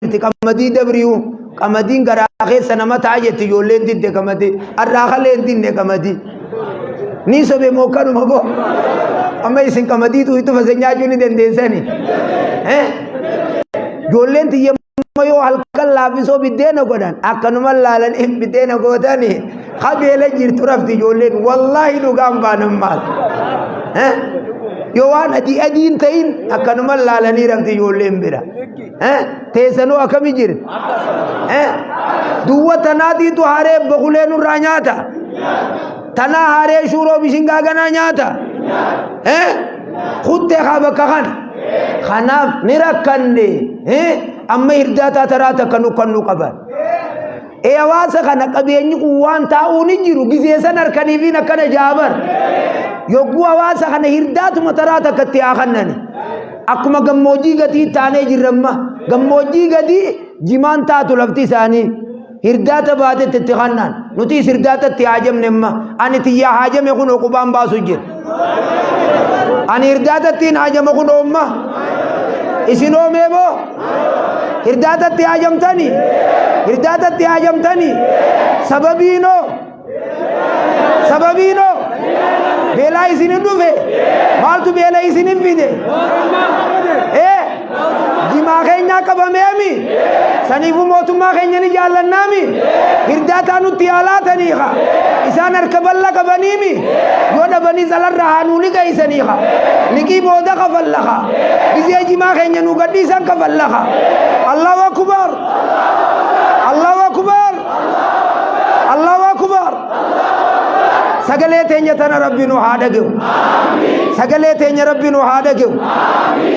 jirti qamadii dabriyu qamadiin garaa keessa nama ta'a jetti ijoolleen didde qamadii arraaqa dinne qamadii ni sobe moo kanuma boo amma isin qamadiitu itti fase nyaachuu ni dandeessani ijoolleen tiyyamma yoo halkan laaffisoo biddeena godhan akkanuma laalanii biddeena gootani qabeela jirtu rafti ijoolleen wallaahi dhugaan baanan maal yoo waan adiin ta'in akkanuma laalanii rafti ijoolleen bira teessanoo akkami jira duwwa tanaatiitu haree boquleen irraa nyaata tanaa haree shuuroo bishingaa ganaa nyaata kuttee kaa bakka kana kanaaf ni rakkanne amma hirdaataa taraata kanu kannu qaban hawaasa kana qabeenyi kun waan taa'uu ni jiru gizeessan harkaniifiin akkana jaabar yogguu hawaasa kana hirdaatuma taraata akkatti haa kannani akkuma gammoojjii gatii taanee jirramma gammoojjii gatii jimaan taatu lafti isaanii hirdaata baatetti itti kannaan nuti hirdaatatti haajamnemma ani tiyyaa haajame kun oqubaan baasu jira ani hirdaatattiin haajama kun oomma isin oomee boo hirdaatatti haajamtani sababiinoo beelaa isinin dhufe maaltu beela isinin fide jimaa keenya qabameemi saniifu mootummaa keenya ni jaallannaami hirdaataa nutti haalaataniiqa isaan harka balla qabaniimi yoo dhabanii salarra haanuu ni gaysaniiqa liqii booda kafallaqa gizee jimaa keenya nu gadhiisan kafallaqa allahu akbar allahu akbar allahu akbar sagalee teenya tana rabbi nu haa dhaga'u sagalee teenya rabbi nu haa dhaga'u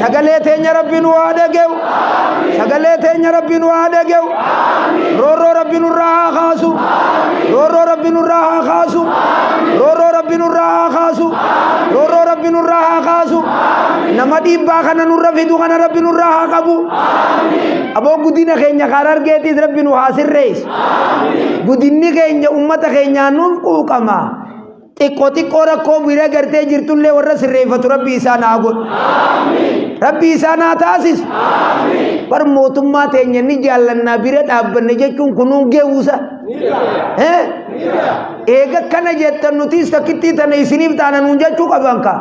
sagalee teenya rabbi nu haa dhaga'u sagalee teenya rabbi nu haa dhaga'u roorroo rabbi nurraa haa kaasu roorroo rabbi nurraa haa kaasu roorroo rabbi nurraa haa kaasu roorroo rabbi nurraa haa kaasu nama dhiibbaa kana nurra fidu kana rabbi nurraa haa qabu aboo guddina keenya karaa argeetiis rabbi nu haa sirreessu guddinni keenya ummata keenyaa nuuf quuqama xiqqoo rakkoo bira gartee jirtullee warra sirreeffatu rabbi isaan haa godhu rabbi isaan haa taasisu bar mootummaa teenya ni jaallannaa bira dhaabbanne jechuun kunuun geewusa eega kana jettan nutis takkittii tana isiniif taana nuun jechuu qaban ka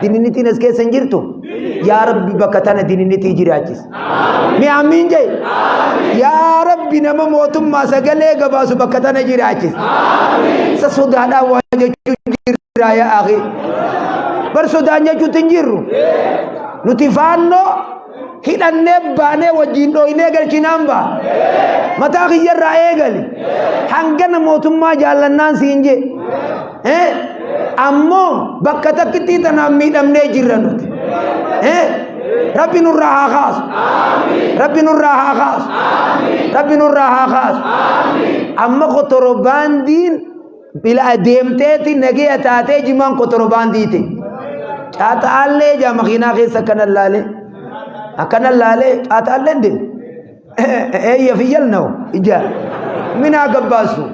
dininnitiin as keessa hin jirtu yaa rabbi bakka tana dininnitii jiraachis mi amiin jee yaa rabbi nama mootummaa sagalee gabaasu bakka tana jiraachis sa sodaadhaa waa jechuu jirraa yaa akhi bar sodaan jechuutti hin jirru nuti faannoo hidhannee baanee wajjin dhooynee galchinaan baa mataa kiyyarraa eegali hangana mootummaa jaallannaan siin je ammoo bakka takkittii tanaan miidhamnee jirra nuti rabbi nurraa haa kaasu rabbi nurraa haa kaasu rabbi nurraa haa kaasu amma kotorobaandiin bila adeemteeti nagee taatee jimaan kotorobaandiite caataallee jaa makiinaa keessa akkanan laale akkanan laale caataalleen de eeyya fiyyalnaw ija minaa gabbaasu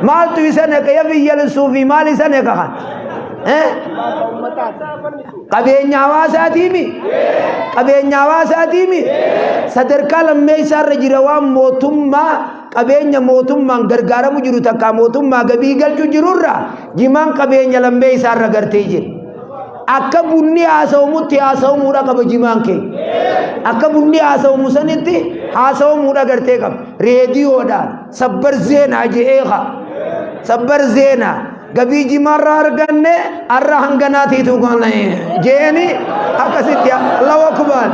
maaltu isa neka ya fiyyalsuufi maal isa neka kan qabeenya hawaasaatiimi sadarkaa lammeessaarra jira waan mootummaa qabeenya mootummaan gargaaramu jiru takka mootummaa gabii galchu jirurra jimaan qabeenya lammeessaarra gartee jira akka bunni haasawumutti haasawumuudha qaba jimaan kee akka bunni haasawumu sanitti haasawumuudha gartee qaba reediyoodhaan sabbar zeenaa je'eeqa sabbar zeenaa gabii jimaarraa arganne arra hanganaatiitu jeeni akkasitti allahu akbar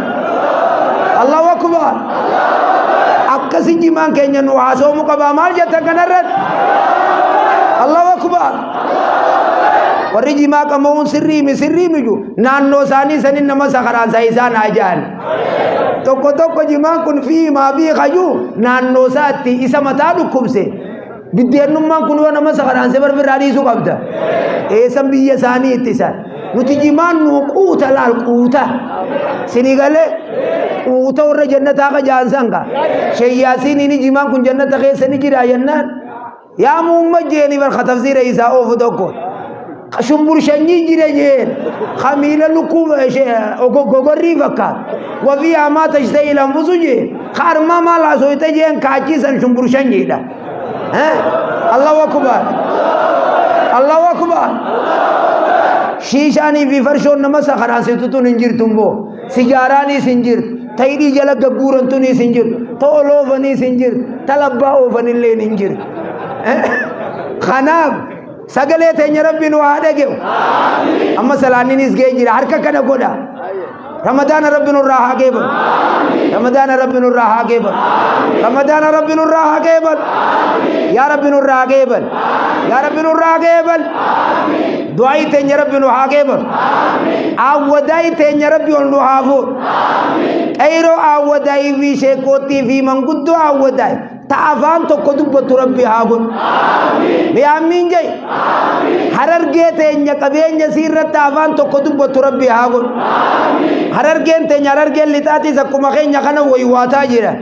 allahu akbar akkasi jimaan keenya nu haasawumu qabaa maal jetta kanarratti allahu akbar warri jimaa qabamuun sirriimi ju naannoo isaanii sanin nama sakaraansa isaan ajaan tokko jimaan kun fiimaa fi kajuu naannoo isaatti isa mataa dhukkubse biddeenummaan kun yoo nama sakaraansa barbirraa dhiisuu qabda eessan biyya isaanii ittisan nuti jimaan nu quuta laal quuta sinigalee quuta warra jannataa qajaansan ka sheyyaasiin ini jimaan kun jannata keessa ni jira jennaan yaa muumma jeeni barka tafsiira isaa oofu tokko shumbur shanyi jire jeen khamila luku gogorri bakka wa fiha ma tashtahi al-anfusu jeen kharma ma la soita jeen kaachi san shumbur shanyi da Allahu akbar Allahu akbar Shishani fi farshon nama sakharasitu tun injirtumbo sigarani sinjir tayri jala gagguran tuni sinjir tolo vani sinjir talabba ovani len injir khanab sagale teenya rabbi nu haadage amma salani nis geejira harka kana goda رمضان رب الراحة قبل رمضان رب الراحة قبل رمضان رب الراحة قبل يا رب الراحة قبل يا رب الراحة قبل دعاء تين رب الراحة قبل عوداي تين رب الراحة فور أيرو عوداي في شيكوتي في من قدو عوداي تعافان تو كدوب ربي هاغون بيامين جاي حرر جيته نكبين جسير تعافان تو كدوب ربي هاغون حرر جيته نرر جيل لتاتي زكما خين نخنا ويواتا جيرا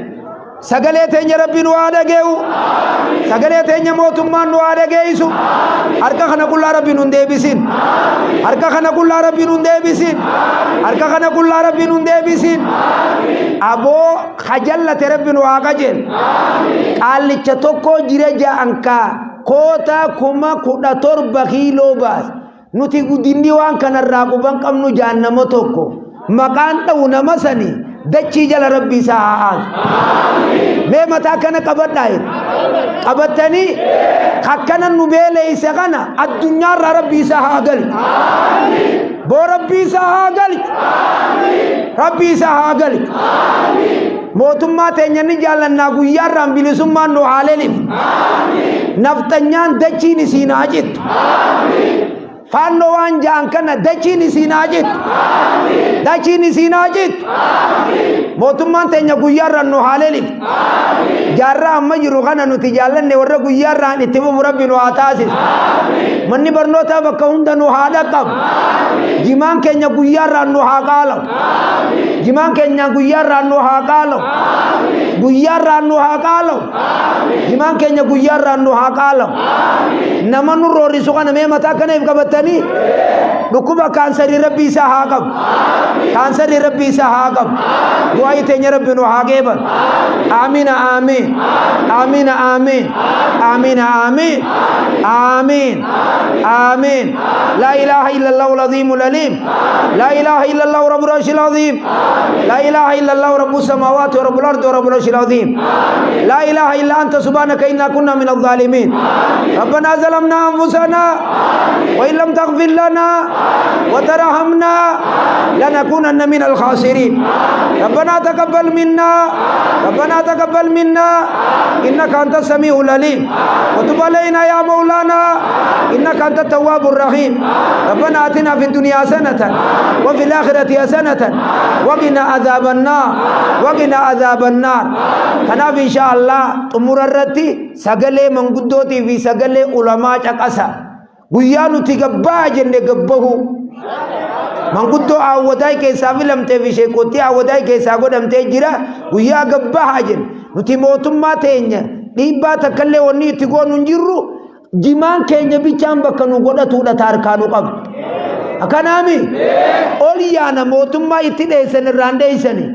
سجلة تنيا ربي نوادا جيو سجلة تنيا موتمان نوادا جيسو أركا خنا كل ربي نندي بسين أركا خنا كل ربي نندي بسين أركا خنا كل ربي نندي بسين أبو خجل تربي نوادا جيل قال لتشتوكو جرجا أنكا كوتا كوما كودا تربا كيلو باس نتي قديني وان كان الراقو بانكم نجان نمتوكو مكان تاونا مساني دچي جل ربي ساعان मैं मता कना कबर दायर कबतनी खक्कना नुबेले इसगना अद्दुन्या रब्बी सहागल बो रब्बी सहागल रब्बी सहागल मोतुम्मा तेन्यनी जालन्ना गुय्या रंबिलिसुम्मा नो हालेलिफ नफ्तन्यान दची निसीनाजित फानोवान जानकना दची निसीनाजित मोतुम्मान तेन्या गुय्या रन्नो हालेलिफ जार्रा अम्मा जिरुगना नुति जालन ने वर्रा गुय्या रान इतिबो मुरब्बी नो आतासिस मन्नी बरनोता बकौंदा नो हादा कब जिमान केन्या गुय्या रन्नो हाकालो जिमान केन्या गुय्या रन्नो हाकालो गुय्या रन्नो हाकालो जिमान केन्या गुय्या रन्नो हाकालो नमनु रोरी सुगना मे मता कने कबतनी दुकुबा कांसरी रब्बी सहाकब कांसरी रब्बी सहाकब दुआई तेन्या रब्बी नो हागेबन आमीन आमीन आमीन आमीन आमीन आमीन आमीन आमीन ला इलाहा इल्लल्लाहु अज़ीमुल अलीम ला इलाहा इल्लल्लाहु रब्बुल अर्शिल अज़ीम ला इलाहा इल्लल्लाहु रब्बुस समावाति व रब्बुल अर्दि व रब्बुल अर्शिल अज़ीम ला इलाहा इल्ला अंत सुब्हानका इन्ना कुन्ना मिनज़ ज़ालिमीन रब्बना ज़लमना अनफुसना व इल्लम तग़फिर लना व तरहमना लनकुनन्न मिनल खासिरीन रब्बना तक़ब्बल मिन्ना ربنا تقبل منا إنك أنت السميع العليم وتب علينا يا مولانا إنك أنت التواب الرحيم ربنا آتنا في الدنيا حسنة وفي الآخرة حسنة وقنا عذاب النار وقنا عذاب النار كناف إن شاء الله أمور الرتي سجلة من قدوتي في سجلة علماء أكاسا غيانو تجبا جنة جبهو manguddoo awwaday keessa filamte bishee kotti awwaday keessa godhamte jira guyyaa gabbaa hajin nuti mootummaa teenya dhiibbaa takkallee wanni itti goonu jirru jimaan keenya bichaan bakka nu godhatuudha taarkaanu qabdu akanaami oliyaana mootummaa itti dheessan irraan dheessani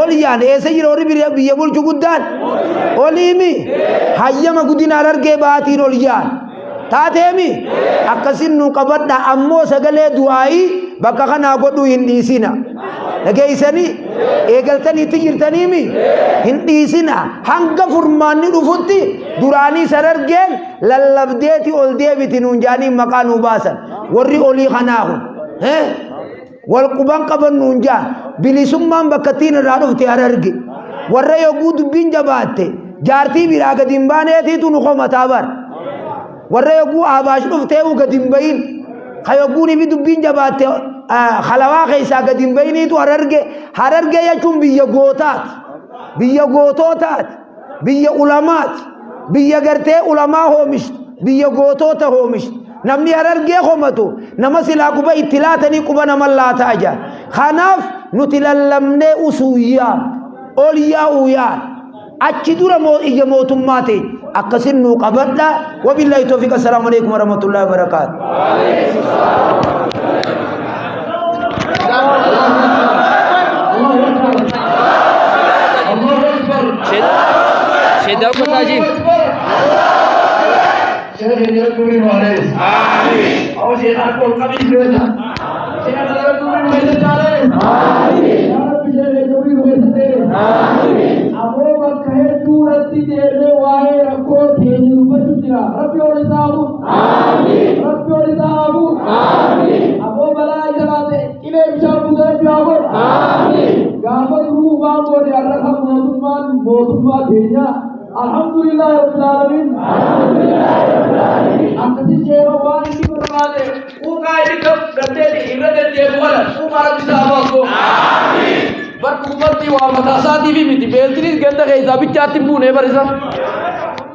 oliyaana eessa jira horii biyya bulchu guddaan oliimi hayyama guddina argee baatiin oliyaan taatemi akkasin nu qabadda ammoo sagalee du'aayi bakka kana godhu hin dhiisina dhageessani eegaltanii itti jirtaniimi hin dhiisina hanga furmaanni dhufutti duraanii sarargeen lallabdeeti ol deebiti nuun jaanii maqaa nu baasan warri olii kanaahu wal quban qaban nuun jaa bilisummaan bakkattiin irraa dhufte hararge warra yogguu dubbiin jabaatte jaartii biraa gadi hin baaneetiitu nu qomataa bar warra yogguu abaash dhuftee'u gadi hin bayin kayogguuni fi dubbiin jabaatte khalawaa keessaa gadi hin bayiniitu hararge jechuun biyya gootootaati biyya ulamaati biyya gartee ulamaa hoomishtu biyya gootoota hoomishtu namni harargee komatu nama silaa quba itti laatanii quba naman laataa jira kanaaf nuti lallabnee usuuyyaan ol yaa'uu yaan أشدور إجا موتماتي أكسن قبضنا وبالله توفيق. السلام عليكم ورحمة الله وبركاته. شهد أبو تاجين شهد يقول مالس آمين أو شهد أقول قبيل جوزا شهد يقول مالس جالس آمين يا رب شهد يقول مالس تيرے آمين أبو بكر دورتي ديرے وائے رکھو تھیجو بچجرا ربي ورزاهو آمين ربي ورزاهو آمين أبو بلاي جلاتے إلے بشار بودر جاو آمين گامل روح بانگو دے الرحم موتمان بھیجا Alhamdulillah Rabbil Alamin. Alhamdulillah Rabbil Alamin. Akasi Sheva Wani ki Barmade. Uka idikam gande di irade debuala. Umara bisa abako. Amin. Berkumati wa matasati bi miti. Beltris ganda ke isabi chati mune barisa.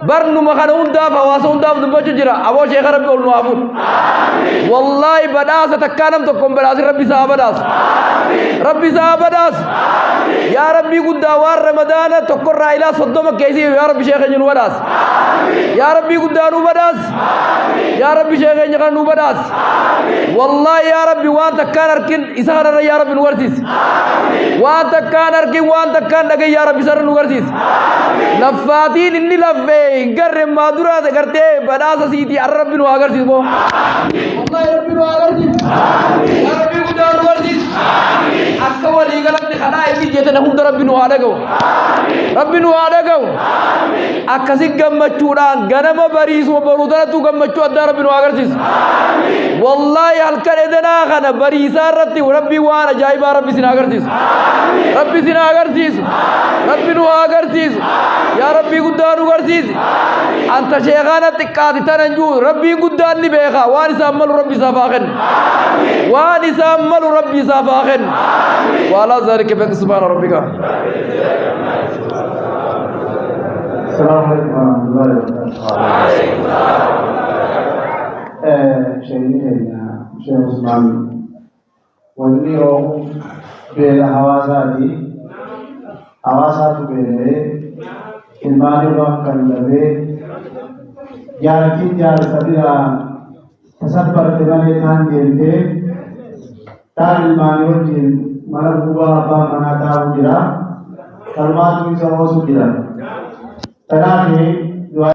Barnu makana unda fawasa unda baju jira. Abo Sheikh Rabbi ul Nuafun. Amin. Wallahi badas takkanam to komberas Rabbi sahabadas. Amin. Rabbi sahabadas. Amin. Ya Rabbi gudawar Ramadan to korra ila soddoma kaisi ya Rabbi Sheikh Njun wadas. Amin. Ya Rabbi gudanu wadas. Amin. Ya Rabbi Sheikh Njun wadas. Amin. Wallahi ya Rabbi wa takkan arkin isara ya Rabbi nuwarsis. Amin. Wa takkan arkin wa takkan dagay ya Rabbi sar nuwarsis. Amin. Lafatin inni laffe garre madura de करते बनासा सीधी अरबी नु आगर सिबो अल्लाह रब्बी नु आगर सिब आमीन या रब्बी गुदार वर्जिस आमीन अक्कवली गलत खना इति जेते न हुंद रब्बी नु आडगो आमीन रब्बी नु आडगो आमीन अक्कसी गम्मचूडा गनम बरीस व बरुदरा तू गम्मचू अद्दा रब्बी नु आगर सिस आमीन वल्लाhi हलकर एदना खना बरीसा रत्ती रब्बी वान जाइबा रब्बी सिना आगर सिस आमीन रब्बी सिना आगर सिस रब्बी नु आगर सिस या रब्बी गुदार नु आगर सिस أنت شيخنا تكاد تنجو ربي قدان لي بيخا واني سامل ربي سافاخن واني سامل ربي سافاخن وعلى ذلك فسبحان ربك. السلام عليكم ورحمة الله وبركاته. شيخنا شيخ عثمان واليوم بين حواساتي حواسات بين ilmaani waan kan labee jaartiin jaarsadira tasabbarate malee taan deemtee taan ilmaanii wajjin mana gubaa abbaa manaa taa'u jira kalmaatu isa hoosu jira. Kanaaf